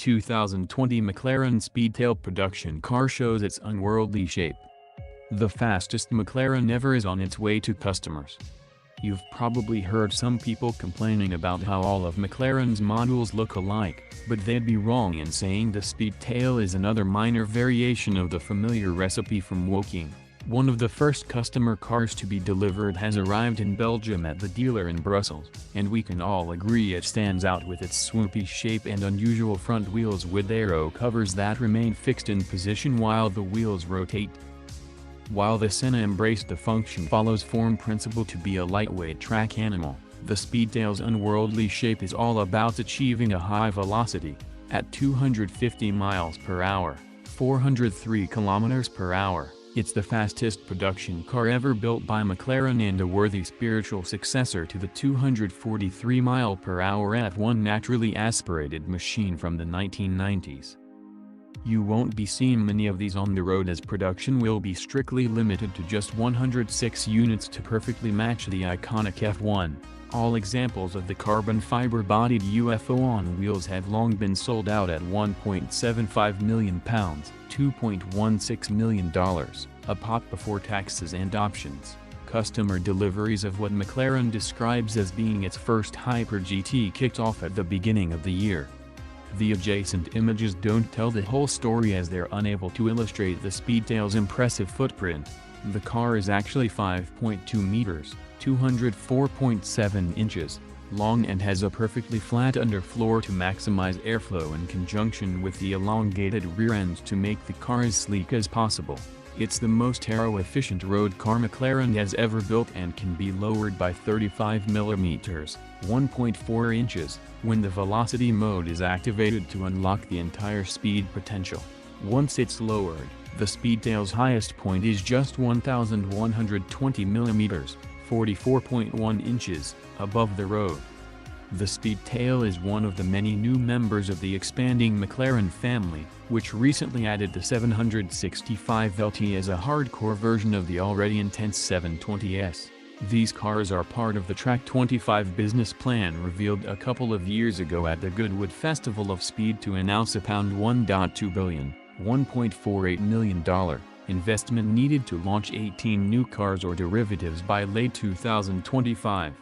2020 McLaren Speedtail production car shows its unworldly shape. The fastest McLaren ever is on its way to customers. You've probably heard some people complaining about how all of McLaren's models look alike, but they'd be wrong in saying the Speedtail is another minor variation of the familiar recipe from Woking. One of the first customer cars to be delivered has arrived in Belgium at the dealer in Brussels, and we can all agree it stands out with its swoopy shape and unusual front wheels with aero covers that remain fixed in position while the wheels rotate. While the Senna embraced the function-follows form principle to be a lightweight track animal, the Speedtail's unworldly shape is all about achieving a high velocity. At 250 miles per hour, 403 kilometers per hour, it's the fastest production car ever built by McLaren and a worthy spiritual successor to the 243 mph F1 naturally aspirated machine from the 1990s. You won't be seeing many of these on the road as production will be strictly limited to just 106 units to perfectly match the iconic F1. All examples of the carbon fiber-bodied UFO on wheels have long been sold out at £1.75 million, $2.16 million, a pop before taxes and options. Customer deliveries of what McLaren describes as being its first Hyper GT kicked off at the beginning of the year. The adjacent images don't tell the whole story as they're unable to illustrate the Speedtail's impressive footprint. The car is actually 5.2 meters, 204.7 inches, long and has a perfectly flat underfloor to maximize airflow in conjunction with the elongated rear end to make the car as sleek as possible. It's the most aero-efficient road car McLaren has ever built and can be lowered by 35 mm, 1.4 inches, when the velocity mode is activated to unlock the entire speed potential. Once it's lowered, the Speedtail's highest point is just 1,120 mm, 44.1 inches, above the road. The Speedtail is one of the many new members of the expanding McLaren family, which recently added the 765 LT as a hardcore version of the already intense 720S. These cars are part of the Track 25 business plan revealed a couple of years ago at the Goodwood Festival of Speed to announce a £1.2 billion, $1.48 million investment needed to launch 18 new cars or derivatives by late 2025.